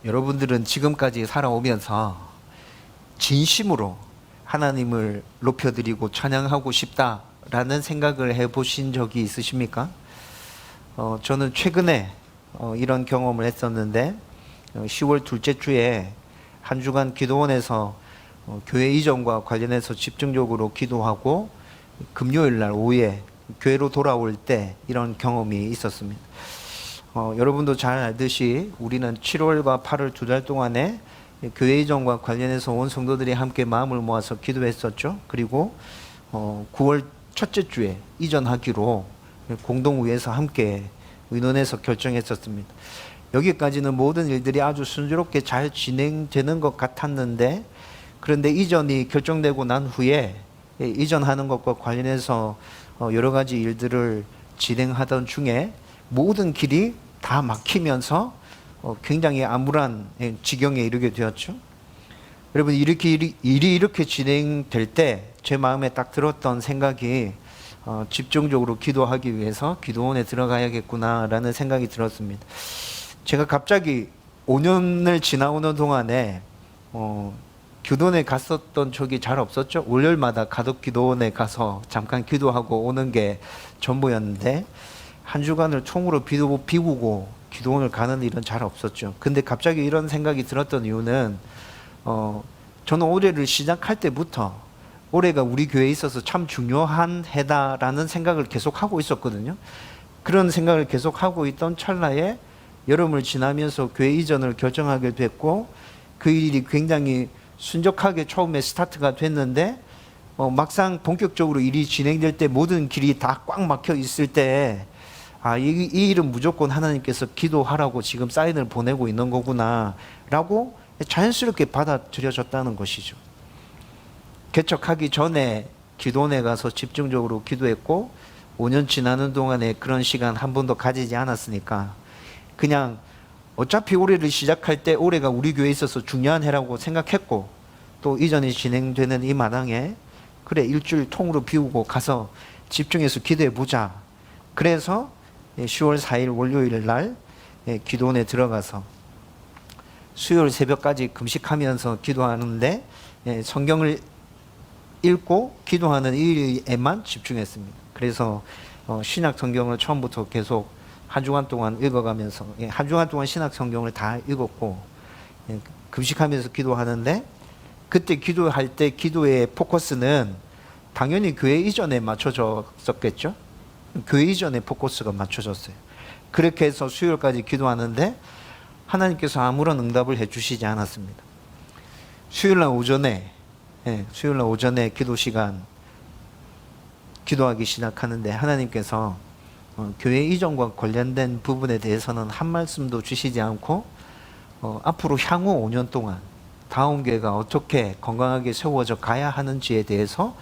여러분들은 지금까지 살아오면서 진심으로 하나님을 높여드리고 찬양하고 싶다라는 생각을 해보신 적이 있으십니까? 저는 최근에 이런 경험을 했었는데 10월 둘째 주에 한 주간 기도원에서 교회 이전과 관련해서 집중적으로 기도하고 금요일 날 오후에 교회로 돌아올 때 이런 경험이 있었습니다. 여러분도 잘 알듯이 우리는 7월과 8월 두 달 동안에 교회 이전과 관련해서 온 성도들이 함께 마음을 모아서 기도했었죠. 그리고 9월 첫째 주에 이전하기로 공동의회에서 함께 의논해서 결정했었습니다. 여기까지는 모든 일들이 아주 순조롭게 잘 진행되는 것 같았는데, 그런데 이전이 결정되고 난 후에 이전하는 것과 관련해서 여러 가지 일들을 진행하던 중에 모든 길이 다 막히면서 굉장히 암울한 지경에 이르게 되었죠. 여러분, 일이 이렇게 진행될 때 제 마음에 딱 들었던 생각이 집중적으로 기도하기 위해서 기도원에 들어가야겠구나라는 생각이 들었습니다. 제가 갑자기 5년을 지나오는 동안에 기도원에 갔었던 적이 잘 없었죠. 월요일마다 가덕 기도원에 가서 잠깐 기도하고 오는 게 전부였는데 한 주간을 총으로 비우고 기도원을 가는 일은 잘 없었죠. 근데 갑자기 이런 생각이 들었던 이유는 저는 올해를 시작할 때부터 올해가 우리 교회에 있어서 참 중요한 해다라는 생각을 계속 하고 있었거든요. 그런 생각을 계속 하고 있던 찰나에 여름을 지나면서 교회 이전을 결정하게 됐고, 그 일이 굉장히 순적하게 처음에 스타트가 됐는데 막상 본격적으로 일이 진행될 때 모든 길이 다 꽉 막혀 있을 때 이 일은 무조건 하나님께서 기도하라고 지금 사인을 보내고 있는 거구나 라고 자연스럽게 받아들여졌다는 것이죠. 개척하기 전에 기도원에 가서 집중적으로 기도했고 5년 지나는 동안에 그런 시간 한 번도 가지지 않았으니까 그냥 어차피 올해를 시작할 때 올해가 우리 교회에 있어서 중요한 해라고 생각했고, 또 이전에 진행되는 이 마당에 그래 일주일 통으로 비우고 가서 집중해서 기도해 보자. 그래서 10월 4일 월요일 날 기도원에 들어가서 수요일 새벽까지 금식하면서 기도하는데 성경을 읽고 기도하는 일에만 집중했습니다. 그래서 신약 성경을 처음부터 계속 한 주간 동안 읽어가면서 한 주간 동안 신약 성경을 다 읽었고 금식하면서 기도하는데, 그때 기도할 때 기도의 포커스는 당연히 교회 이전에 맞춰졌었겠죠. 교회 이전에 포커스가 맞춰졌어요. 그렇게 해서 수요일까지 기도하는데 하나님께서 아무런 응답을 해주시지 않았습니다. 수요일날 오전에 기도 시간 기도하기 시작하는데 하나님께서 교회 이전과 관련된 부분에 대해서는 한 말씀도 주시지 않고 앞으로 향후 5년 동안 다음 교회가 어떻게 건강하게 세워져 가야 하는지에 대해서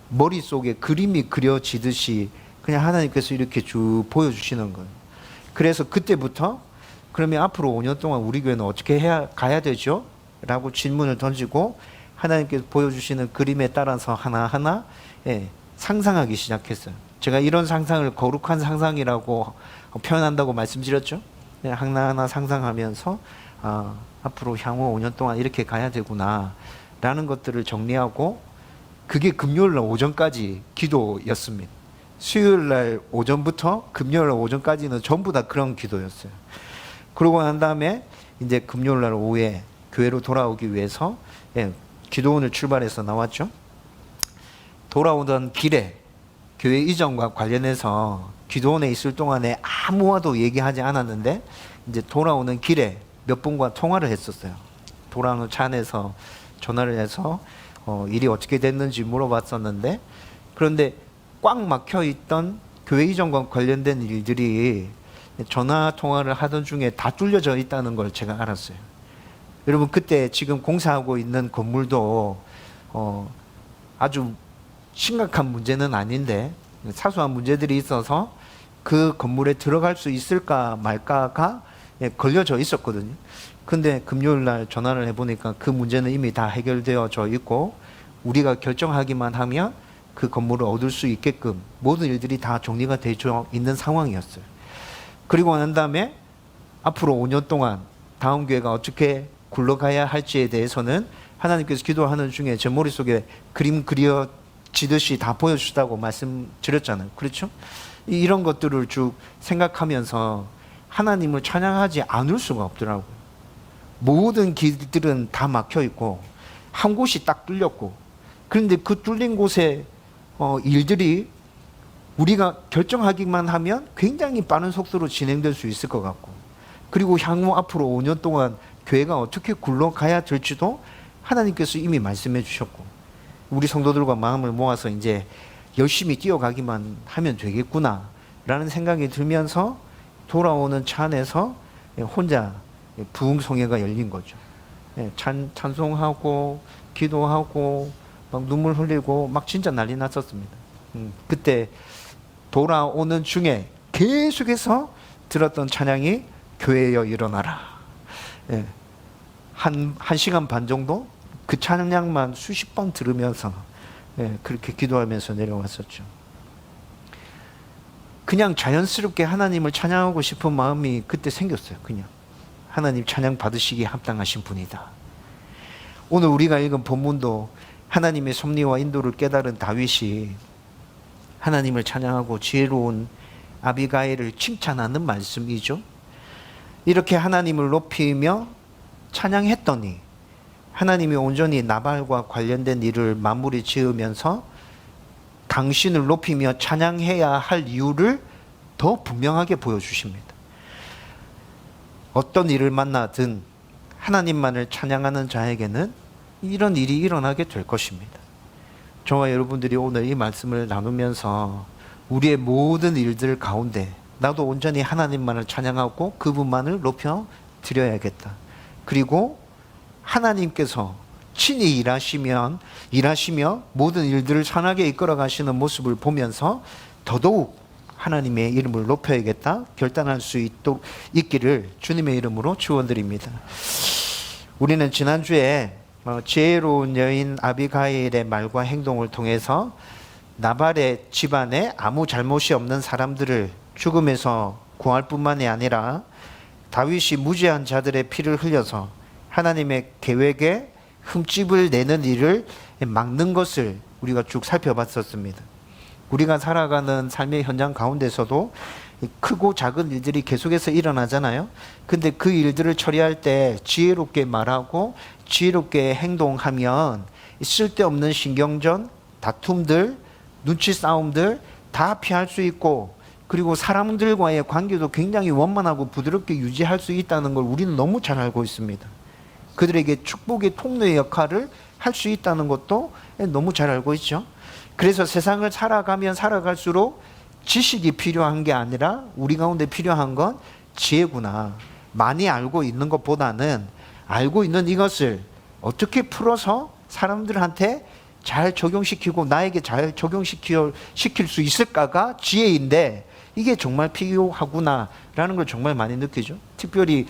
머릿속에 그림이 그려지듯이 그냥 하나님께서 이렇게 쭉 보여주시는 거예요. 그래서 그때부터 그러면 앞으로 5년 동안 우리 교회는 어떻게 가야 되죠? 라고 질문을 던지고 하나님께서 보여주시는 그림에 따라서 하나하나 상상하기 시작했어요. 제가 이런 상상을 거룩한 상상이라고 표현한다고 말씀드렸죠. 하나하나 상상하면서 앞으로 향후 5년 동안 이렇게 가야 되구나 라는 것들을 정리하고, 그게 금요일날 오전까지 기도였습니다. 수요일날 오전부터 금요일날 오전까지는 전부 다 그런 기도였어요. 그러고 난 다음에 이제 금요일날 오후에 교회로 돌아오기 위해서 기도원을 출발해서 나왔죠. 돌아오던 길에 교회 이전과 관련해서 기도원에 있을 동안에 아무와도 얘기하지 않았는데 이제 돌아오는 길에 몇 분과 통화를 했었어요. 돌아오는 차 안에서 전화를 해서 일이 어떻게 됐는지 물어봤었는데, 그런데 꽉 막혀 있던 교회 이전과 관련된 일들이 전화 통화를 하던 중에 다 뚫려져 있다는 걸 제가 알았어요. 여러분, 그때 지금 공사하고 있는 건물도 아주 심각한 문제는 아닌데 사소한 문제들이 있어서 그 건물에 들어갈 수 있을까 말까가 걸려져 있었거든요. 근데 금요일 날 전화를 해보니까 그 문제는 이미 다 해결되어져 있고 우리가 결정하기만 하면 그 건물을 얻을 수 있게끔 모든 일들이 다 정리가 되어 있는 상황이었어요. 그리고 난 다음에 앞으로 5년 동안 다음 교회가 어떻게 굴러가야 할지에 대해서는 하나님께서 기도하는 중에 제 머릿속에 그림 그려지듯이 다 보여주시다고 말씀드렸잖아요. 그렇죠? 이런 것들을 쭉 생각하면서 하나님을 찬양하지 않을 수가 없더라고요. 모든 길들은 다 막혀 있고 한 곳이 딱 뚫렸고, 그런데 그 뚫린 곳에 일들이 우리가 결정하기만 하면 굉장히 빠른 속도로 진행될 수 있을 것 같고, 그리고 향후 앞으로 5년 동안 교회가 어떻게 굴러가야 될지도 하나님께서 이미 말씀해 주셨고, 우리 성도들과 마음을 모아서 이제 열심히 뛰어가기만 하면 되겠구나 라는 생각이 들면서 돌아오는 차 안에서 혼자 부흥성회가 열린 거죠. 찬송하고 기도하고 막 눈물 흘리고 막 진짜 난리 났었습니다. 그때 돌아오는 중에 계속해서 들었던 찬양이 교회여 일어나라. 한 시간 반 정도 그 찬양만 수십 번 들으면서 그렇게 기도하면서 내려왔었죠. 그냥 자연스럽게 하나님을 찬양하고 싶은 마음이 그때 생겼어요. 그냥 하나님 찬양 받으시기에 합당하신 분이다. 오늘 우리가 읽은 본문도 하나님의 섭리와 인도를 깨달은 다윗이 하나님을 찬양하고 지혜로운 아비가일을 칭찬하는 말씀이죠. 이렇게 하나님을 높이며 찬양했더니 하나님이 온전히 나발과 관련된 일을 마무리 지으면서 당신을 높이며 찬양해야 할 이유를 더 분명하게 보여주십니다. 어떤 일을 만나든 하나님만을 찬양하는 자에게는 이런 일이 일어나게 될 것입니다. 저와 여러분들이 오늘 이 말씀을 나누면서 우리의 모든 일들 가운데 나도 온전히 하나님만을 찬양하고 그분만을 높여 드려야겠다. 그리고 하나님께서 친히 일하시며 모든 일들을 선하게 이끌어 가시는 모습을 보면서 더더욱 하나님의 이름을 높여야겠다 결단할 수 있기를 주님의 이름으로 축원드립니다. 우리는 지난주에 지혜로운 여인 아비가일의 말과 행동을 통해서 나발의 집안에 아무 잘못이 없는 사람들을 죽음에서 구할 뿐만이 아니라 다윗이 무죄한 자들의 피를 흘려서 하나님의 계획에 흠집을 내는 일을 막는 것을 우리가 쭉 살펴봤었습니다. 우리가 살아가는 삶의 현장 가운데서도 크고 작은 일들이 계속해서 일어나잖아요. 근데 그 일들을 처리할 때 지혜롭게 말하고 지혜롭게 행동하면 쓸데없는 신경전, 다툼들, 눈치 싸움들 다 피할 수 있고, 그리고 사람들과의 관계도 굉장히 원만하고 부드럽게 유지할 수 있다는 걸 우리는 너무 잘 알고 있습니다. 그들에게 축복의 통로의 역할을 할 수 있다는 것도 너무 잘 알고 있죠. 그래서 세상을 살아가면 살아갈수록 지식이 필요한 게 아니라 우리 가운데 필요한 건 지혜구나. 많이 알고 있는 것보다는 알고 있는 이것을 어떻게 풀어서 사람들한테 잘 적용시키고 나에게 잘 적용시킬 수 있을까가 지혜인데, 이게 정말 필요하구나라는 걸 정말 많이 느끼죠. 특별히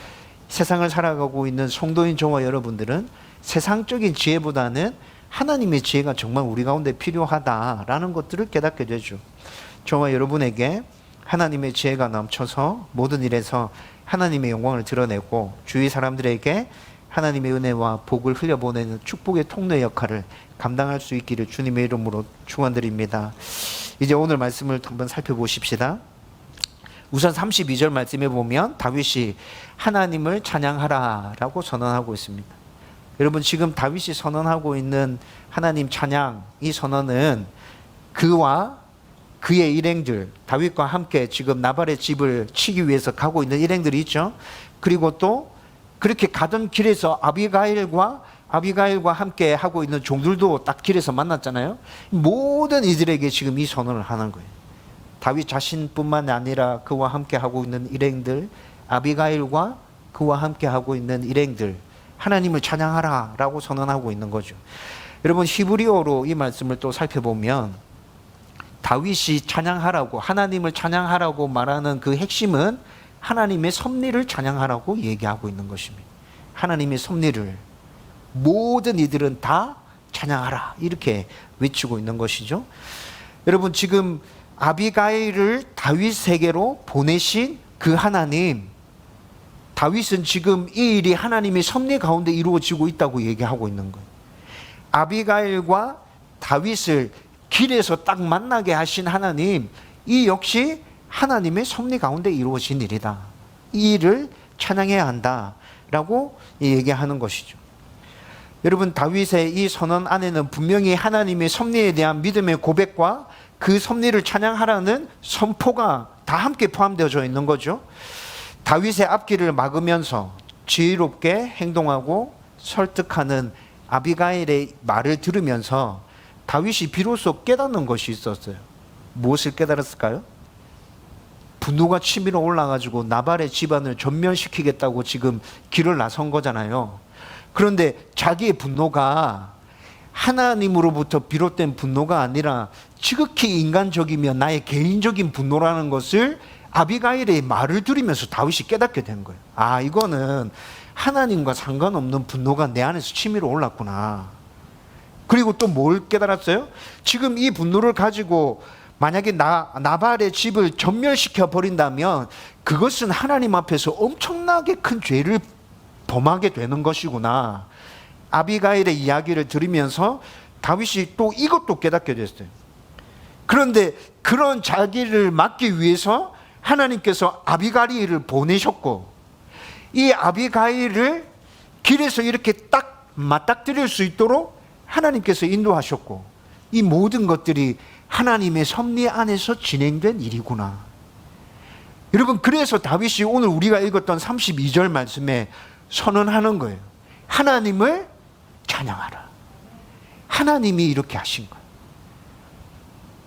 세상을 살아가고 있는 성도인 저와 여러분들은 세상적인 지혜보다는 하나님의 지혜가 정말 우리 가운데 필요하다라는 것들을 깨닫게 되죠. 저와 여러분에게 하나님의 지혜가 넘쳐서 모든 일에서 하나님의 영광을 드러내고 주위 사람들에게 하나님의 은혜와 복을 흘려보내는 축복의 통로의 역할을 감당할 수 있기를 주님의 이름으로 축원드립니다. 이제 오늘 말씀을 한번 살펴보십시다. 우선 32절 말씀에 보면 다윗이 하나님을 찬양하라 라고 선언하고 있습니다. 여러분, 지금 다윗이 선언하고 있는 하나님 찬양, 이 선언은 그와 그의 일행들, 다윗과 함께 지금 나발의 집을 치기 위해서 가고 있는 일행들이 있죠. 그리고 또 그렇게 가던 길에서 아비가일과 함께 하고 있는 종들도 딱 길에서 만났잖아요. 모든 이들에게 지금 이 선언을 하는 거예요. 다윗 자신뿐만 아니라 그와 함께 하고 있는 일행들, 아비가일과 그와 함께 하고 있는 일행들, 하나님을 찬양하라 라고 선언하고 있는 거죠. 여러분, 히브리어로 이 말씀을 또 살펴보면 다윗이 찬양하라고, 하나님을 찬양하라고 말하는 그 핵심은 하나님의 섭리를 찬양하라고 얘기하고 있는 것입니다. 하나님의 섭리를 모든 이들은 다 찬양하라 이렇게 외치고 있는 것이죠. 여러분, 지금 아비가일을 다윗에게로 보내신 그 하나님, 다윗은 지금 이 일이 하나님의 섭리 가운데 이루어지고 있다고 얘기하고 있는 거예요. 아비가일과 다윗을 길에서 딱 만나게 하신 하나님, 이 역시 하나님의 섭리 가운데 이루어진 일이다. 이 일을 찬양해야 한다라고 얘기하는 것이죠. 여러분, 다윗의 이 선언 안에는 분명히 하나님의 섭리에 대한 믿음의 고백과 그 섭리를 찬양하라는 선포가 다 함께 포함되어져 있는 거죠. 다윗의 앞길을 막으면서 지혜롭게 행동하고 설득하는 아비가일의 말을 들으면서 다윗이 비로소 깨닫는 것이 있었어요. 무엇을 깨달았을까요? 분노가 치밀어 올라가지고 나발의 집안을 전멸시키겠다고 지금 길을 나선 거잖아요. 그런데 자기의 분노가 하나님으로부터 비롯된 분노가 아니라 지극히 인간적이며 나의 개인적인 분노라는 것을 아비가일의 말을 들으면서 다윗이 깨닫게 된 거예요. 아, 이거는 하나님과 상관없는 분노가 내 안에서 치밀어 올랐구나. 그리고 또 뭘 깨달았어요? 지금 이 분노를 가지고 만약에 나발의 집을 전멸시켜 버린다면 그것은 하나님 앞에서 엄청나게 큰 죄를 범하게 되는 것이구나. 아비가일의 이야기를 들으면서 다윗이 또 이것도 깨닫게 됐어요. 그런데 그런 자기를 막기 위해서 하나님께서 아비가일을 보내셨고, 이 아비가일을 길에서 이렇게 딱 맞닥뜨릴 수 있도록 하나님께서 인도하셨고, 이 모든 것들이 하나님의 섭리 안에서 진행된 일이구나. 여러분, 그래서 다윗이 오늘 우리가 읽었던 32절 말씀에 선언하는 거예요. 하나님을 찬양하라. 하나님이 이렇게 하신 거예요.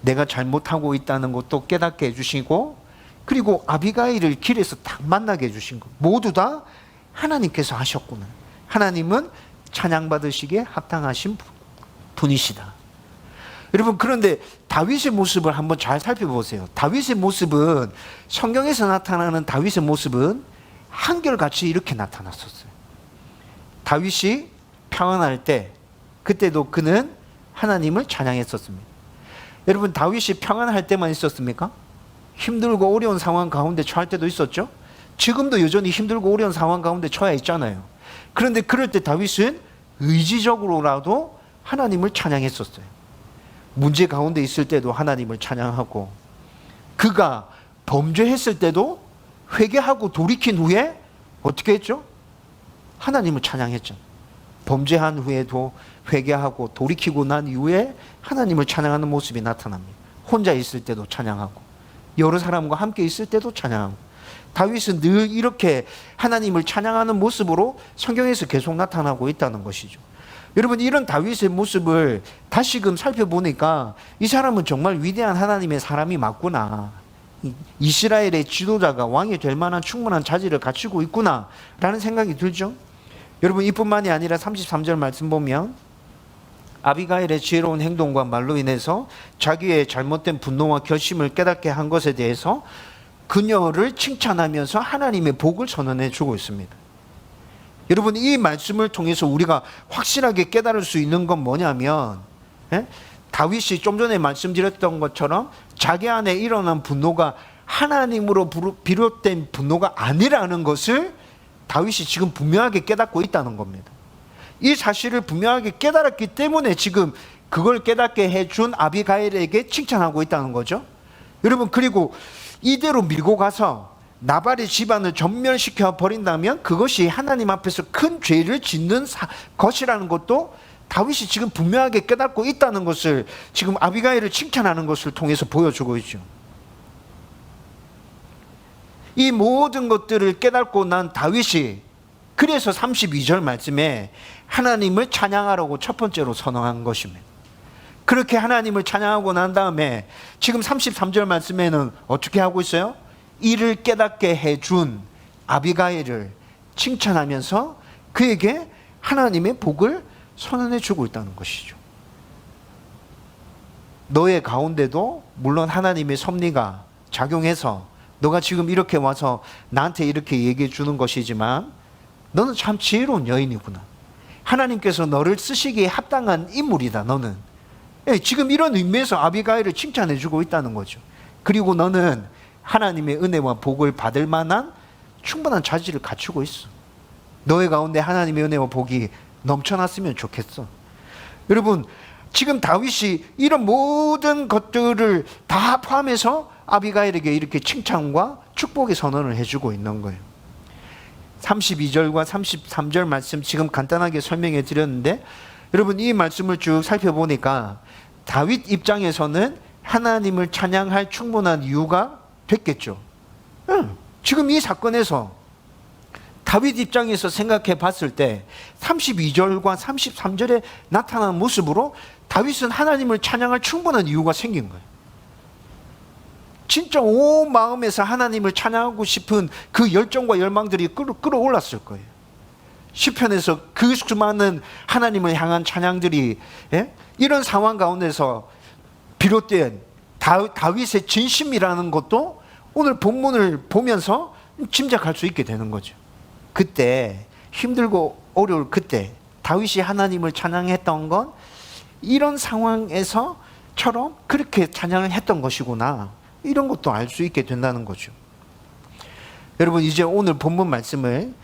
내가 잘못하고 있다는 것도 깨닫게 해주시고, 그리고 아비가일을 길에서 딱 만나게 해주신 거 모두 다 하나님께서 하셨구나. 하나님은 찬양받으시기에 합당하신 분이시다. 여러분, 그런데 다윗의 모습을 한번 잘 살펴보세요. 다윗의 모습은, 성경에서 나타나는 다윗의 모습은 한결같이 이렇게 나타났었어요. 다윗이 평안할 때, 그때도 그는 하나님을 찬양했었습니다. 여러분, 다윗이 평안할 때만 있었습니까? 힘들고 어려운 상황 가운데 처할 때도 있었죠. 지금도 여전히 힘들고 어려운 상황 가운데 처해 있잖아요. 그런데 그럴 때 다윗은 의지적으로라도 하나님을 찬양했었어요. 문제 가운데 있을 때도 하나님을 찬양하고, 그가 범죄했을 때도 회개하고 돌이킨 후에 어떻게 했죠? 하나님을 찬양했죠. 범죄한 후에도 회개하고 돌이키고 난 이후에 하나님을 찬양하는 모습이 나타납니다. 혼자 있을 때도 찬양하고, 여러 사람과 함께 있을 때도 찬양하고. 다윗은 늘 이렇게 하나님을 찬양하는 모습으로 성경에서 계속 나타나고 있다는 것이죠. 여러분, 이런 다윗의 모습을 다시금 살펴보니까 이 사람은 정말 위대한 하나님의 사람이 맞구나. 이스라엘의 지도자가 왕이 될 만한 충분한 자질을 갖추고 있구나 라는 생각이 들죠. 여러분, 이뿐만이 아니라 33절 말씀 보면 아비가일의 지혜로운 행동과 말로 인해서 자기의 잘못된 분노와 결심을 깨닫게 한 것에 대해서 그녀를 칭찬하면서 하나님의 복을 선언해 주고 있습니다. 여러분, 이 말씀을 통해서 우리가 확실하게 깨달을 수 있는 건 뭐냐면, 다윗이 좀 전에 말씀드렸던 것처럼 자기 안에 일어난 분노가 하나님으로 비롯된 분노가 아니라는 것을 다윗이 지금 분명하게 깨닫고 있다는 겁니다. 이 사실을 분명하게 깨달았기 때문에 지금 그걸 깨닫게 해준 아비가일에게 칭찬하고 있다는 거죠. 여러분, 그리고 이대로 밀고 가서 나발의 집안을 전멸시켜 버린다면 그것이 하나님 앞에서 큰 죄를 짓는 것이라는 것도 다윗이 지금 분명하게 깨닫고 있다는 것을 지금 아비가일을 칭찬하는 것을 통해서 보여주고 있죠. 이 모든 것들을 깨닫고 난 다윗이 그래서 32절 말씀에 하나님을 찬양하라고 첫 번째로 선언한 것입니다. 그렇게 하나님을 찬양하고 난 다음에 지금 33절 말씀에는 어떻게 하고 있어요? 이를 깨닫게 해준 아비가일을 칭찬하면서 그에게 하나님의 복을 선언해 주고 있다는 것이죠. 너의 가운데도 물론 하나님의 섭리가 작용해서 너가 지금 이렇게 와서 나한테 이렇게 얘기해 주는 것이지만 너는 참 지혜로운 여인이구나. 하나님께서 너를 쓰시기에 합당한 인물이다, 너는. 지금 이런 의미에서 아비가일을 칭찬해 주고 있다는 거죠. 그리고 너는 하나님의 은혜와 복을 받을 만한 충분한 자질을 갖추고 있어. 너의 가운데 하나님의 은혜와 복이 넘쳐났으면 좋겠어. 여러분, 지금 다윗이 이런 모든 것들을 다 포함해서 아비가일에게 이렇게 칭찬과 축복의 선언을 해주고 있는 거예요. 32절과 33절 말씀 지금 간단하게 설명해 드렸는데, 여러분 이 말씀을 쭉 살펴보니까 다윗 입장에서는 하나님을 찬양할 충분한 이유가 됐겠죠. 지금 이 사건에서 다윗 입장에서 생각해 봤을 때 32절과 33절에 나타난 모습으로 다윗은 하나님을 찬양할 충분한 이유가 생긴 거예요. 진짜 온 마음에서 하나님을 찬양하고 싶은 그 열정과 열망들이 끌어올랐을 거예요. 시편에서 그 수많은 하나님을 향한 찬양들이, 이런 상황 가운데서 비롯된 다윗의 진심이라는 것도 오늘 본문을 보면서 짐작할 수 있게 되는 거죠. 그때 힘들고 어려울 그때 다윗이 하나님을 찬양했던 건 이런 상황에서처럼 그렇게 찬양을 했던 것이구나, 이런 것도 알 수 있게 된다는 거죠. 여러분, 이제 오늘 본문 말씀을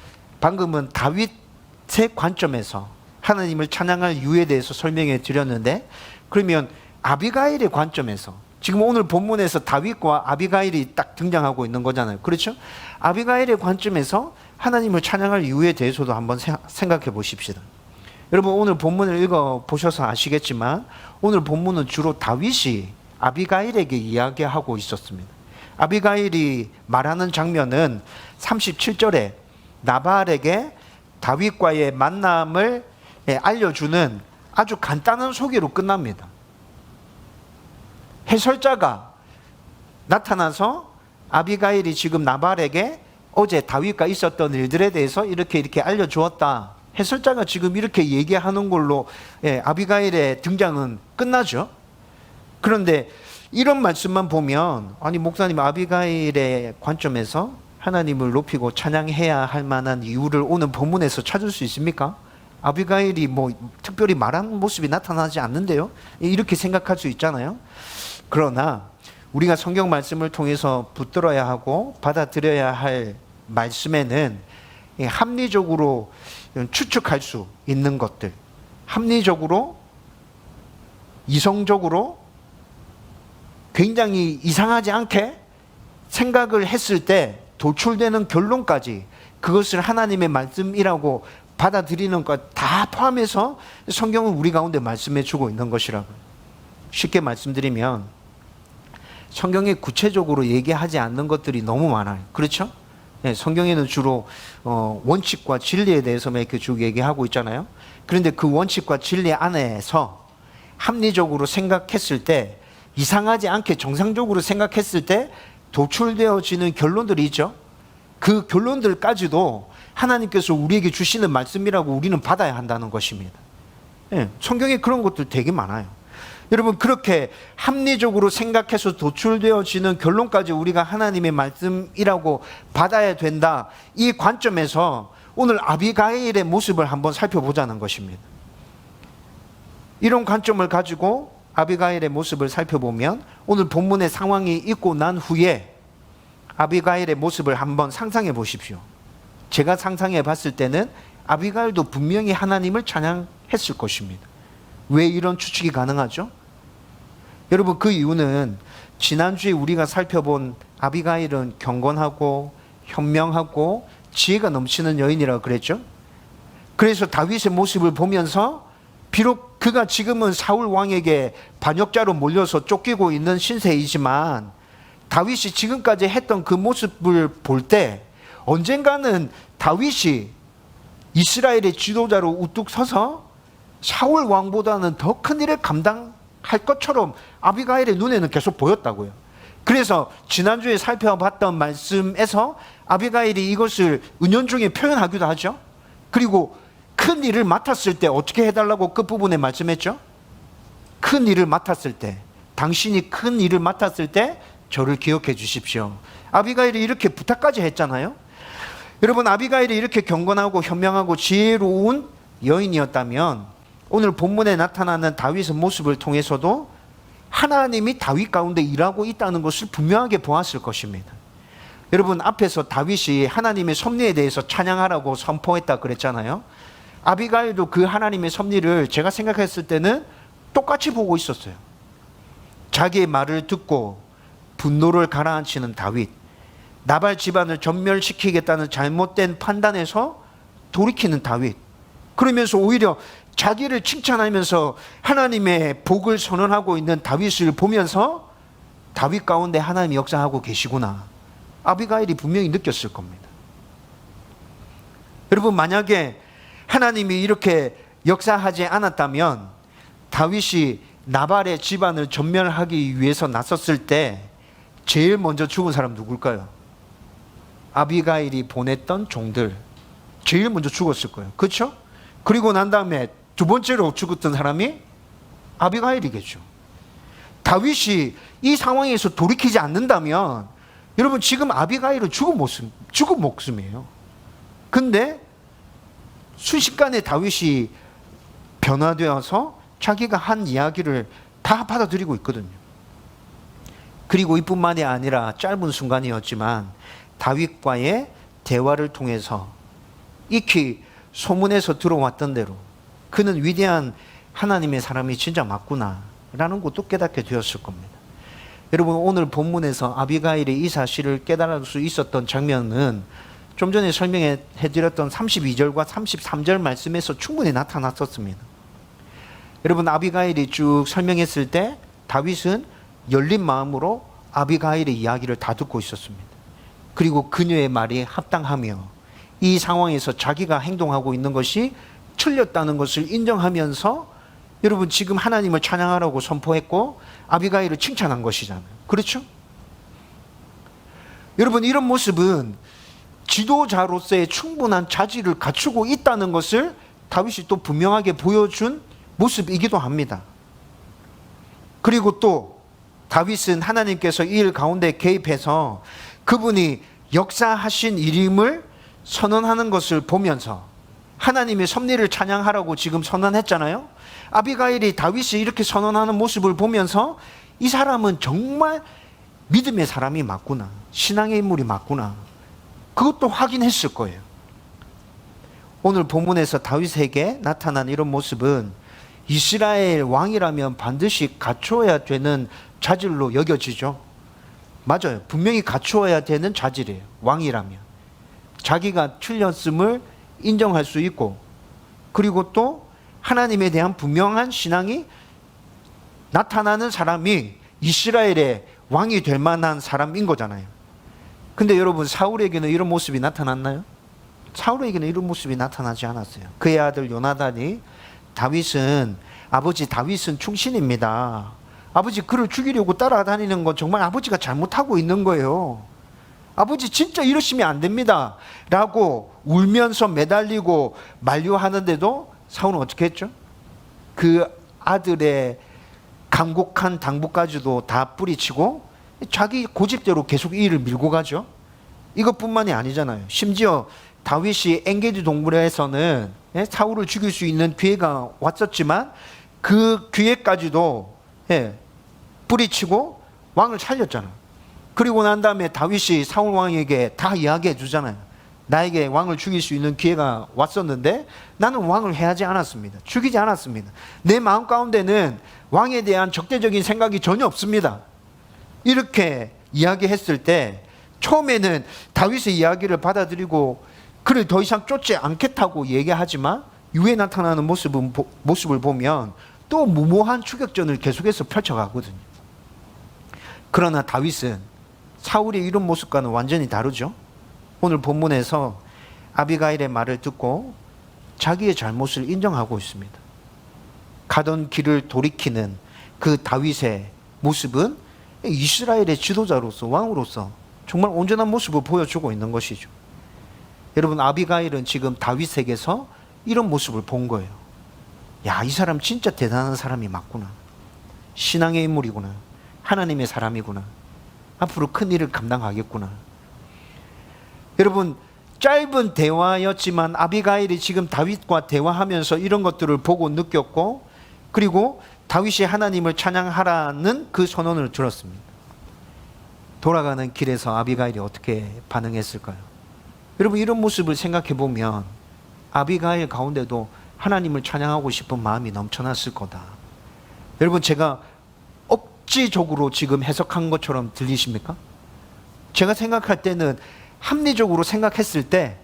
방금은 다윗의 관점에서 하나님을 찬양할 이유에 대해서 설명해 드렸는데, 그러면 아비가일의 관점에서, 지금 오늘 본문에서 다윗과 아비가일이 딱 등장하고 있는 거잖아요. 그렇죠? 아비가일의 관점에서 하나님을 찬양할 이유에 대해서도 한번 생각해 보십시다. 여러분, 오늘 본문을 읽어 보셔서 아시겠지만 오늘 본문은 주로 다윗이 아비가일에게 이야기하고 있었습니다. 아비가일이 말하는 장면은 37절에 나발에게 다윗과의 만남을 알려주는 아주 간단한 소개로 끝납니다. 해설자가 나타나서 아비가일이 지금 나발에게 어제 다윗과 있었던 일들에 대해서 이렇게 알려주었다. 해설자가 지금 이렇게 얘기하는 걸로 아비가일의 등장은 끝나죠. 그런데 이런 말씀만 보면, 아니 목사님, 아비가일의 관점에서 하나님을 높이고 찬양해야 할 만한 이유를 오늘 본문에서 찾을 수 있습니까? 아비가일이 뭐 특별히 말하는 모습이 나타나지 않는데요, 이렇게 생각할 수 있잖아요. 그러나 우리가 성경 말씀을 통해서 붙들어야 하고 받아들여야 할 말씀에는 합리적으로 추측할 수 있는 것들, 합리적으로 이성적으로 굉장히 이상하지 않게 생각을 했을 때 도출되는 결론까지, 그것을 하나님의 말씀이라고 받아들이는 것 다 포함해서 성경은 우리 가운데 말씀해 주고 있는 것이라고요. 쉽게 말씀드리면 성경에 구체적으로 얘기하지 않는 것들이 너무 많아요. 그렇죠? 성경에는 주로 원칙과 진리에 대해서만 이렇게 쭉 얘기하고 있잖아요. 그런데 그 원칙과 진리 안에서 합리적으로 생각했을 때, 이상하지 않게 정상적으로 생각했을 때 도출되어지는 결론들이 있죠. 그 결론들까지도 하나님께서 우리에게 주시는 말씀이라고 우리는 받아야 한다는 것입니다. 성경에 그런 것들 되게 많아요. 여러분, 그렇게 합리적으로 생각해서 도출되어지는 결론까지 우리가 하나님의 말씀이라고 받아야 된다, 이 관점에서 오늘 아비가일의 모습을 한번 살펴보자는 것입니다. 이런 관점을 가지고 아비가일의 모습을 살펴보면 오늘 본문의 상황이 있고 난 후에 아비가일의 모습을 한번 상상해 보십시오. 제가 상상해 봤을 때는 아비가일도 분명히 하나님을 찬양했을 것입니다. 왜 이런 추측이 가능하죠? 여러분, 그 이유는 지난주에 우리가 살펴본 아비가일은 경건하고 현명하고 지혜가 넘치는 여인이라고 그랬죠. 그래서 다윗의 모습을 보면서 비록 그가 지금은 사울 왕에게 반역자로 몰려서 쫓기고 있는 신세이지만 다윗이 지금까지 했던 그 모습을 볼 때 언젠가는 다윗이 이스라엘의 지도자로 우뚝 서서 사울 왕보다는 더 큰 일을 감당할 것처럼 아비가일의 눈에는 계속 보였다고요. 그래서 지난주에 살펴봤던 말씀에서 아비가일이 이것을 은연중에 표현하기도 하죠. 그리고 큰 일을 맡았을 때 어떻게 해달라고 끝부분에 말씀했죠? 큰 일을 맡았을 때, 당신이 큰 일을 맡았을 때 저를 기억해 주십시오. 아비가일이 이렇게 부탁까지 했잖아요. 여러분, 아비가일이 이렇게 경건하고 현명하고 지혜로운 여인이었다면 오늘 본문에 나타나는 다윗의 모습을 통해서도 하나님이 다윗 가운데 일하고 있다는 것을 분명하게 보았을 것입니다. 여러분, 앞에서 다윗이 하나님의 섭리에 대해서 찬양하라고 선포했다 그랬잖아요. 아비가일도 그 하나님의 섭리를 제가 생각했을 때는 똑같이 보고 있었어요. 자기의 말을 듣고 분노를 가라앉히는 다윗, 나발 집안을 전멸시키겠다는 잘못된 판단에서 돌이키는 다윗, 그러면서 오히려 자기를 칭찬하면서 하나님의 복을 선언하고 있는 다윗을 보면서 다윗 가운데 하나님이 역사하고 계시구나, 아비가일이 분명히 느꼈을 겁니다. 여러분, 만약에 하나님이 이렇게 역사하지 않았다면 다윗이 나발의 집안을 전멸하기 위해서 나섰을 때 제일 먼저 죽은 사람 누굴까요? 아비가일이 보냈던 종들, 제일 먼저 죽었을 거예요. 그렇죠? 그리고 난 다음에 두 번째로 죽었던 사람이 아비가일이겠죠. 다윗이 이 상황에서 돌이키지 않는다면 여러분, 지금 아비가일은 죽은 목숨이에요. 근데 순식간에 다윗이 변화되어서 자기가 한 이야기를 다 받아들이고 있거든요. 그리고 이뿐만이 아니라 짧은 순간이었지만 다윗과의 대화를 통해서 익히 소문에서 들어왔던 대로 그는 위대한 하나님의 사람이 진짜 맞구나 라는 것도 깨닫게 되었을 겁니다. 여러분, 오늘 본문에서 아비가일이 이 사실을 깨달을 수 있었던 장면은 좀 전에 설명해 드렸던 32절과 33절 말씀에서 충분히 나타났었습니다. 여러분, 아비가일이 쭉 설명했을 때 다윗은 열린 마음으로 아비가일의 이야기를 다 듣고 있었습니다. 그리고 그녀의 말이 합당하며 이 상황에서 자기가 행동하고 있는 것이 틀렸다는 것을 인정하면서 여러분, 지금 하나님을 찬양하라고 선포했고 아비가일을 칭찬한 것이잖아요. 그렇죠? 여러분, 이런 모습은 지도자로서의 충분한 자질을 갖추고 있다는 것을 다윗이 또 분명하게 보여준 모습이기도 합니다. 그리고 또 다윗은 하나님께서 이 일 가운데 개입해서 그분이 역사하신 일임을 선언하는 것을 보면서 하나님의 섭리를 찬양하라고 지금 선언했잖아요. 아비가일이 다윗이 이렇게 선언하는 모습을 보면서 이 사람은 정말 믿음의 사람이 맞구나, 신앙의 인물이 맞구나, 그것도 확인했을 거예요. 오늘 본문에서 다윗에게 나타난 이런 모습은 이스라엘 왕이라면 반드시 갖추어야 되는 자질로 여겨지죠. 맞아요. 분명히 갖추어야 되는 자질이에요. 왕이라면 자기가 틀렸음을 인정할 수 있고, 그리고 또 하나님에 대한 분명한 신앙이 나타나는 사람이 이스라엘의 왕이 될 만한 사람인 거잖아요. 근데 여러분, 사울에게는 이런 모습이 나타났나요? 사울에게는 이런 모습이 나타나지 않았어요. 그의 아들 요나단이 다윗은, 아버지 다윗은 충신입니다, 아버지 그를 죽이려고 따라다니는 건 정말 아버지가 잘못하고 있는 거예요, 아버지 진짜 이러시면 안 됩니다 라고 울면서 매달리고 만류하는데도 사울은 어떻게 했죠? 그 아들의 간곡한 당부까지도 다 뿌리치고 자기 고집대로 계속 이 일을 밀고 가죠. 이것뿐만이 아니잖아요. 심지어 다윗이 엔게디 동굴에서는 사울을 죽일 수 있는 기회가 왔었지만 그 기회까지도 뿌리치고 왕을 살렸잖아요. 그리고 난 다음에 다윗이 사울 왕에게 다 이야기해 주잖아요. 나에게 왕을 죽일 수 있는 기회가 왔었는데 나는 왕을 해하지 않았습니다. 죽이지 않았습니다. 내 마음 가운데는 왕에 대한 적대적인 생각이 전혀 없습니다. 이렇게 이야기했을 때 처음에는 다윗의 이야기를 받아들이고 그를 더 이상 쫓지 않겠다고 얘기하지만 이후에 나타나는 모습을 보면 또 무모한 추격전을 계속해서 펼쳐가거든요. 그러나 다윗은 사울의 이런 모습과는 완전히 다르죠. 오늘 본문에서 아비가일의 말을 듣고 자기의 잘못을 인정하고 있습니다. 가던 길을 돌이키는 그 다윗의 모습은 이스라엘의 지도자로서, 왕으로서 정말 온전한 모습을 보여주고 있는 것이죠. 여러분, 아비가일은 지금 다윗에게서 이런 모습을 본 거예요. 야, 이 사람 진짜 대단한 사람이 맞구나, 신앙의 인물이구나, 하나님의 사람이구나, 앞으로 큰 일을 감당하겠구나. 여러분, 짧은 대화였지만 아비가일이 지금 다윗과 대화하면서 이런 것들을 보고 느꼈고, 그리고 다윗이 하나님을 찬양하라는 그 선언을 들었습니다. 돌아가는 길에서 아비가일이 어떻게 반응했을까요? 여러분, 이런 모습을 생각해 보면 아비가일 가운데도 하나님을 찬양하고 싶은 마음이 넘쳐났을 거다. 여러분, 제가 억지적으로 지금 해석한 것처럼 들리십니까? 제가 생각할 때는, 합리적으로 생각했을 때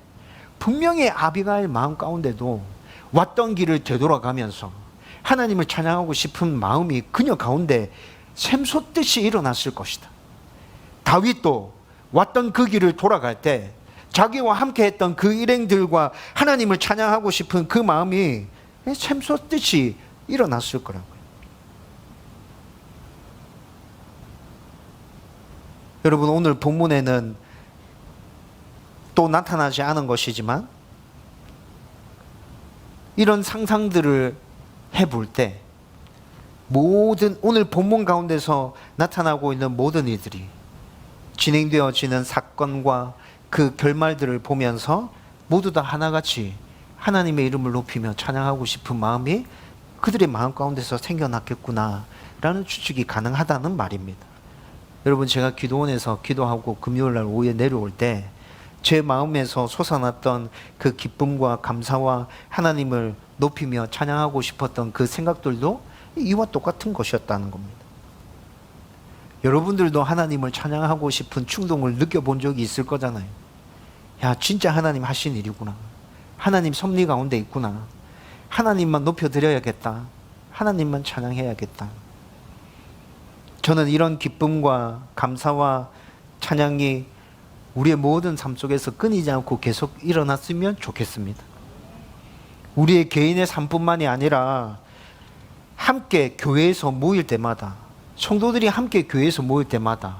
분명히 아비가일 마음 가운데도 왔던 길을 되돌아가면서 하나님을 찬양하고 싶은 마음이 그녀 가운데 샘솟듯이 일어났을 것이다. 다윗도 왔던 그 길을 돌아갈 때 자기와 함께 했던 그 일행들과 하나님을 찬양하고 싶은 그 마음이 샘솟듯이 일어났을 거라고요. 여러분, 오늘 본문에는 또 나타나지 않은 것이지만 이런 상상들을 해볼 때 모든 오늘 본문 가운데서 나타나고 있는 모든 이들이 진행되어지는 사건과 그 결말들을 보면서 모두 다 하나같이 하나님의 이름을 높이며 찬양하고 싶은 마음이 그들의 마음 가운데서 생겨났겠구나 라는 추측이 가능하다는 말입니다. 여러분, 제가 기도원에서 기도하고 금요일날 오후에 내려올 때 제 마음에서 솟아났던 그 기쁨과 감사와 하나님을 높이며 찬양하고 싶었던 그 생각들도 이와 똑같은 것이었다는 겁니다. 여러분들도 하나님을 찬양하고 싶은 충동을 느껴본 적이 있을 거잖아요. 야, 진짜 하나님 하신 일이구나. 하나님 섭리 가운데 있구나. 하나님만 높여드려야겠다. 하나님만 찬양해야겠다. 저는 이런 기쁨과 감사와 찬양이 우리의 모든 삶 속에서 끊이지 않고 계속 일어났으면 좋겠습니다. 우리의 개인의 삶뿐만이 아니라 함께 교회에서 모일 때마다, 성도들이 함께 교회에서 모일 때마다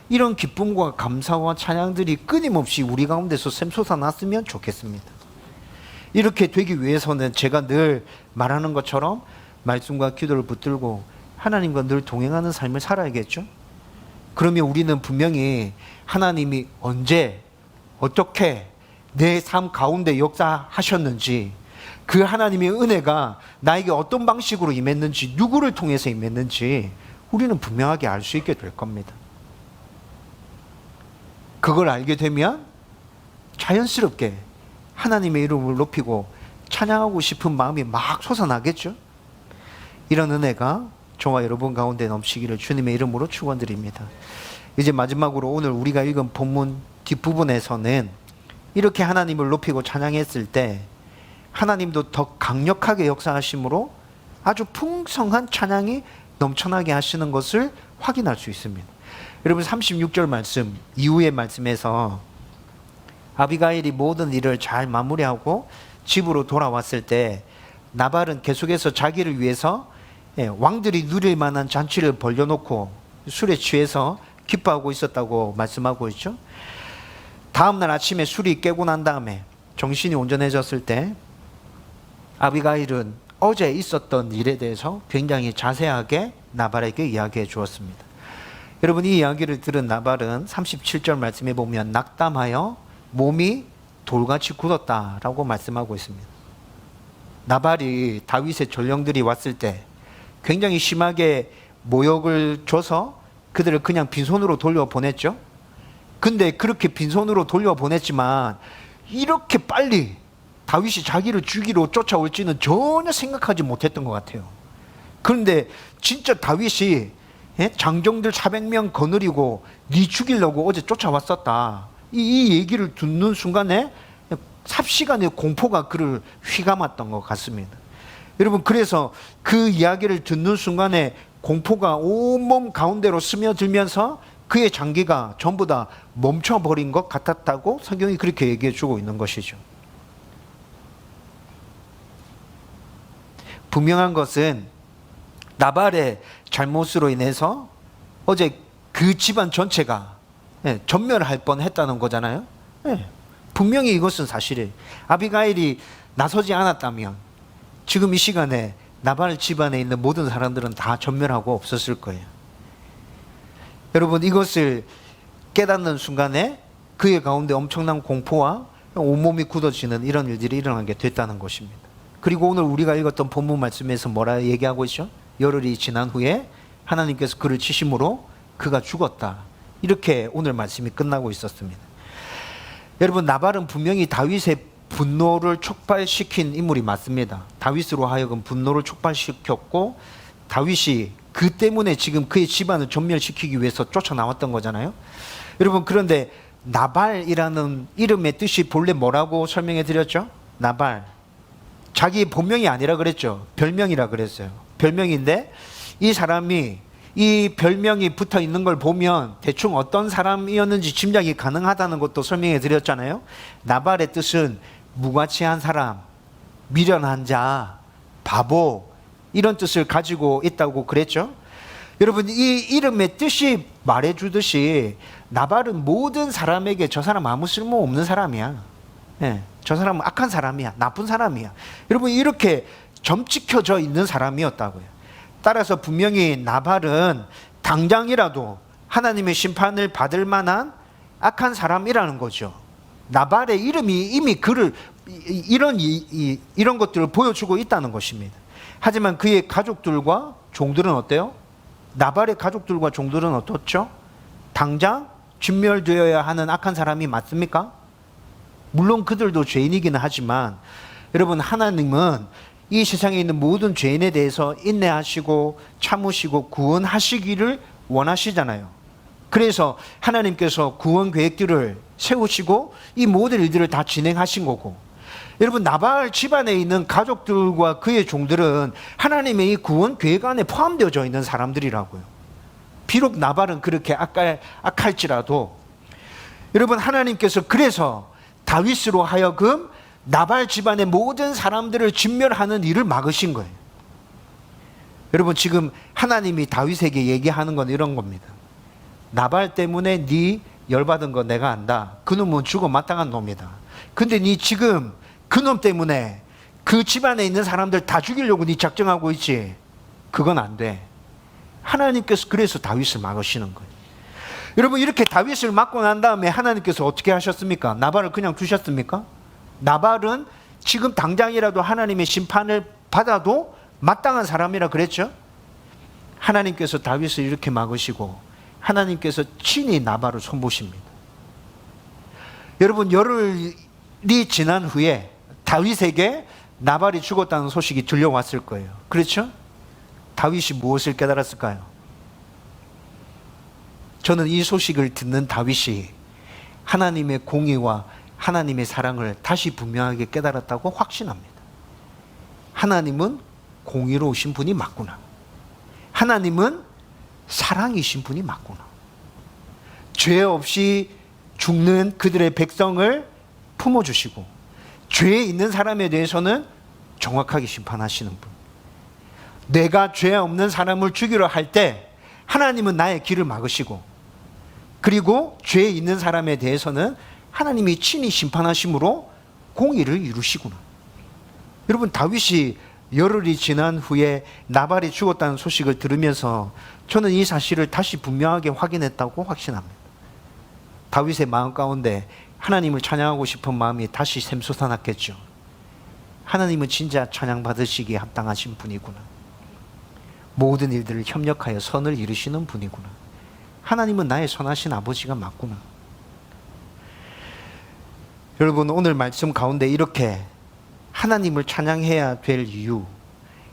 이런 기쁨과 감사와 찬양들이 끊임없이 우리 가운데서 샘솟아 났으면 좋겠습니다. 이렇게 되기 위해서는 제가 늘 말하는 것처럼 말씀과 기도를 붙들고 하나님과 늘 동행하는 삶을 살아야겠죠? 그러면 우리는 분명히 하나님이 언제 어떻게 내 삶 가운데 역사하셨는지, 그 하나님의 은혜가 나에게 어떤 방식으로 임했는지, 누구를 통해서 임했는지 우리는 분명하게 알 수 있게 될 겁니다. 그걸 알게 되면 자연스럽게 하나님의 이름을 높이고 찬양하고 싶은 마음이 막 솟아나겠죠? 이런 은혜가 저와 여러분 가운데 넘치기를 주님의 이름으로 축원드립니다. 이제 마지막으로 오늘 우리가 읽은 본문 뒷부분에서는 이렇게 하나님을 높이고 찬양했을 때 하나님도 더 강력하게 역사하심으로 아주 풍성한 찬양이 넘쳐나게 하시는 것을 확인할 수 있습니다. 여러분, 36절 말씀 이후의 말씀에서 아비가일이 모든 일을 잘 마무리하고 집으로 돌아왔을 때 나발은 계속해서 자기를 위해서 왕들이 누릴 만한 잔치를 벌려놓고 술에 취해서 기뻐하고 있었다고 말씀하고 있죠. 다음날 아침에 술이 깨고 난 다음에 정신이 온전해졌을 때 아비가일은 어제 있었던 일에 대해서 굉장히 자세하게 나발에게 이야기해 주었습니다. 여러분, 이 이야기를 들은 나발은 37절 말씀에 보면 낙담하여 몸이 돌같이 굳었다라고 말씀하고 있습니다. 나발이 다윗의 전령들이 왔을 때 굉장히 심하게 모욕을 줘서 그들을 그냥 빈손으로 돌려보냈죠. 근데 그렇게 빈손으로 돌려보냈지만 이렇게 빨리 다윗이 자기를 죽이러 쫓아올지는 전혀 생각하지 못했던 것 같아요. 그런데 진짜 다윗이 장정들 400명 거느리고 네 죽이려고 어제 쫓아왔었다, 이 얘기를 듣는 순간에 삽시간의 공포가 그를 휘감았던 것 같습니다. 여러분, 그래서 그 이야기를 듣는 순간에 공포가 온몸 가운데로 스며들면서 그의 장기가 전부 다 멈춰버린 것 같았다고 성경이 그렇게 얘기해 주고 있는 것이죠. 분명한 것은 나발의 잘못으로 인해서 어제 그 집안 전체가 전멸할 뻔했다는 거잖아요. 분명히 이것은 사실이에요. 아비가일이 나서지 않았다면 지금 이 시간에 나발 집안에 있는 모든 사람들은 다 전멸하고 없었을 거예요. 여러분, 이것을 깨닫는 순간에 그의 가운데 엄청난 공포와 온몸이 굳어지는 이런 일들이 일어나게 됐다는 것입니다. 그리고 오늘 우리가 읽었던 본문 말씀에서 뭐라 얘기하고 있죠? 열흘이 지난 후에 하나님께서 그를 치심으로 그가 죽었다, 이렇게 오늘 말씀이 끝나고 있었습니다. 여러분, 나발은 분명히 다윗의 분노를 촉발시킨 인물이 맞습니다. 다윗으로 하여금 분노를 촉발시켰고, 다윗이 그 때문에 지금 그의 집안을 전멸시키기 위해서 쫓아나왔던 거잖아요. 여러분, 그런데 나발이라는 이름의 뜻이 본래 뭐라고 설명해 드렸죠? 나발, 자기 본명이 아니라 그랬죠. 별명이라 그랬어요. 별명인데 이 사람이 이 별명이 붙어 있는 걸 보면 대충 어떤 사람이었는지 짐작이 가능하다는 것도 설명해 드렸잖아요. 나발의 뜻은 무가치한 사람, 미련한 자, 바보, 이런 뜻을 가지고 있다고 그랬죠. 여러분, 이 이름의 뜻이 말해주듯이 나발은 모든 사람에게 저 사람 아무 쓸모없는 사람이야. 저 사람은 악한 사람이야, 나쁜 사람이야. 여러분, 이렇게 점찍혀져 있는 사람이었다고요. 따라서 분명히 나발은 당장이라도 하나님의 심판을 받을 만한 악한 사람이라는 거죠. 나발의 이름이 이미 그를 이런 것들을 보여주고 있다는 것입니다. 하지만 그의 가족들과 종들은 어때요? 나발의 가족들과 종들은 어떻죠? 당장 진멸되어야 하는 악한 사람이 맞습니까? 물론 그들도 죄인이기는 하지만 여러분, 하나님은 이 세상에 있는 모든 죄인에 대해서 인내하시고 참으시고 구원하시기를 원하시잖아요. 그래서 하나님께서 구원 계획들을 세우시고 이 모든 일들을 다 진행하신 거고, 여러분, 나발 집안에 있는 가족들과 그의 종들은 하나님의 이 구원 계획 안에 포함되어져 있는 사람들이라고요. 비록 나발은 그렇게 악할지라도 여러분, 하나님께서 그래서 다윗으로 하여금 나발 집안의 모든 사람들을 진멸하는 일을 막으신 거예요. 여러분, 지금 하나님이 다윗에게 얘기하는 건 이런 겁니다. 나발 때문에 네 열받은 거 내가 안다. 그놈은 죽어 마땅한 놈이다. 근데 네 지금 그놈 때문에 그 집안에 있는 사람들 다 죽이려고 네 작정하고 있지. 그건 안 돼. 하나님께서 그래서 다윗을 막으시는 거예요. 여러분, 이렇게 다윗을 막고 난 다음에 하나님께서 어떻게 하셨습니까? 나발을 그냥 두셨습니까? 나발은 지금 당장이라도 하나님의 심판을 받아도 마땅한 사람이라 그랬죠. 하나님께서 다윗을 이렇게 막으시고 하나님께서 친히 나발을 손보십니다. 여러분, 열흘이 지난 후에 다윗에게 나발이 죽었다는 소식이 들려왔을 거예요. 그렇죠? 다윗이 무엇을 깨달았을까요? 저는 이 소식을 듣는 다윗이 하나님의 공의와 하나님의 사랑을 다시 분명하게 깨달았다고 확신합니다. 하나님은 공의로우신 분이 맞구나. 하나님은 사랑이신 분이 맞구나. 죄 없이 죽는 그들의 백성을 품어주시고 죄에 있는 사람에 대해서는 정확하게 심판하시는 분. 내가 죄 없는 사람을 죽이려 할 때 하나님은 나의 길을 막으시고, 그리고 죄에 있는 사람에 대해서는 하나님이 친히 심판하심으로 공의를 이루시구나. 여러분, 다윗이 열흘이 지난 후에 나발이 죽었다는 소식을 들으면서 저는 이 사실을 다시 분명하게 확인했다고 확신합니다. 다윗의 마음 가운데 하나님을 찬양하고 싶은 마음이 다시 샘솟아났겠죠. 하나님은 진짜 찬양받으시기에 합당하신 분이구나. 모든 일들을 협력하여 선을 이루시는 분이구나. 하나님은 나의 선하신 아버지가 맞구나. 여러분, 오늘 말씀 가운데 이렇게 하나님을 찬양해야 될 이유,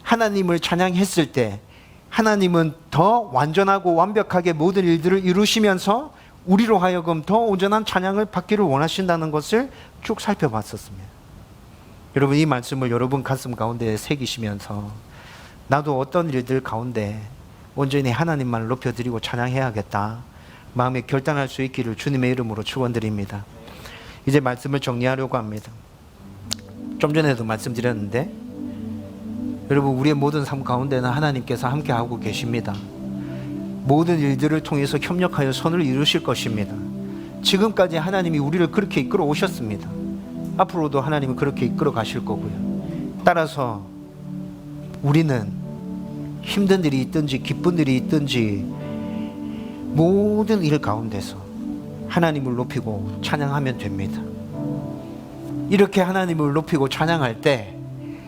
하나님을 찬양했을 때 하나님은 더 완전하고 완벽하게 모든 일들을 이루시면서 우리로 하여금 더 온전한 찬양을 받기를 원하신다는 것을 쭉 살펴봤었습니다. 여러분, 이 말씀을 여러분 가슴 가운데 새기시면서 나도 어떤 일들 가운데 온전히 하나님만 높여드리고 찬양해야겠다 마음에 결단할 수 있기를 주님의 이름으로 축원드립니다. 이제 말씀을 정리하려고 합니다. 좀 전에도 말씀드렸는데 여러분, 우리의 모든 삶 가운데는 하나님께서 함께하고 계십니다. 모든 일들을 통해서 협력하여 선을 이루실 것입니다. 지금까지 하나님이 우리를 그렇게 이끌어 오셨습니다. 앞으로도 하나님은 그렇게 이끌어 가실 거고요. 따라서 우리는 힘든 일이 있든지 기쁜 일이 있든지 모든 일 가운데서 하나님을 높이고 찬양하면 됩니다. 이렇게 하나님을 높이고 찬양할 때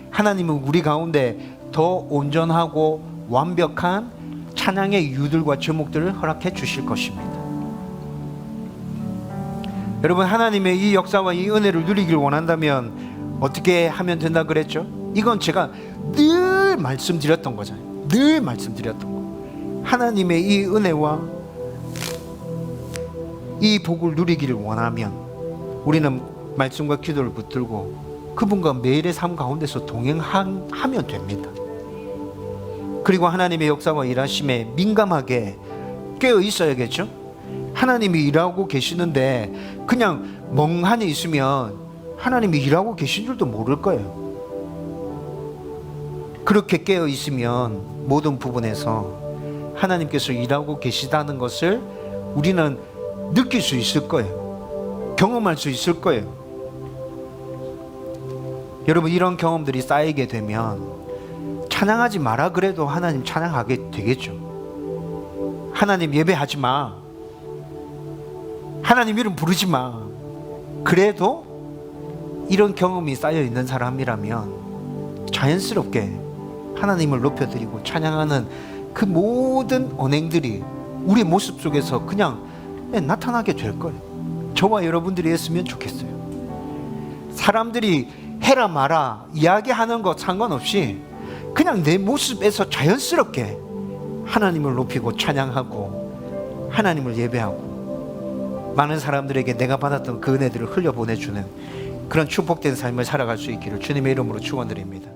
하나님은 우리 가운데 더 온전하고 완벽한 찬양의 이유들과 제목들을 허락해 주실 것입니다. 여러분, 하나님의 이 역사와 이 은혜를 누리길 원한다면 어떻게 하면 된다 그랬죠? 이건 제가 늘 말씀드렸던 거잖아요. 늘 말씀드렸던 거. 하나님의 이 은혜와 이 복을 누리기를 원하면 우리는 말씀과 기도를 붙들고 그분과 매일의 삶 가운데서 동행하면 됩니다. 그리고 하나님의 역사와 일하심에 민감하게 깨어 있어야겠죠? 하나님이 일하고 계시는데 그냥 멍하니 있으면 하나님이 일하고 계신 줄도 모를 거예요. 그렇게 깨어 있으면 모든 부분에서 하나님께서 일하고 계시다는 것을 우리는 느낄 수 있을 거예요. 경험할 수 있을 거예요. 여러분, 이런 경험들이 쌓이게 되면 찬양하지 마라 그래도 하나님 찬양하게 되겠죠. 하나님 예배하지 마, 하나님 이름 부르지 마, 그래도 이런 경험이 쌓여 있는 사람이라면 자연스럽게 하나님을 높여드리고 찬양하는 그 모든 언행들이 우리 모습 속에서 그냥 나타나게 될 거예요. 저와 여러분들이 했으면 좋겠어요. 사람들이 해라 마라 이야기하는 것 상관없이 그냥 내 모습에서 자연스럽게 하나님을 높이고 찬양하고 하나님을 예배하고 많은 사람들에게 내가 받았던 그 은혜들을 흘려보내주는 그런 축복된 삶을 살아갈 수 있기를 주님의 이름으로 축원드립니다.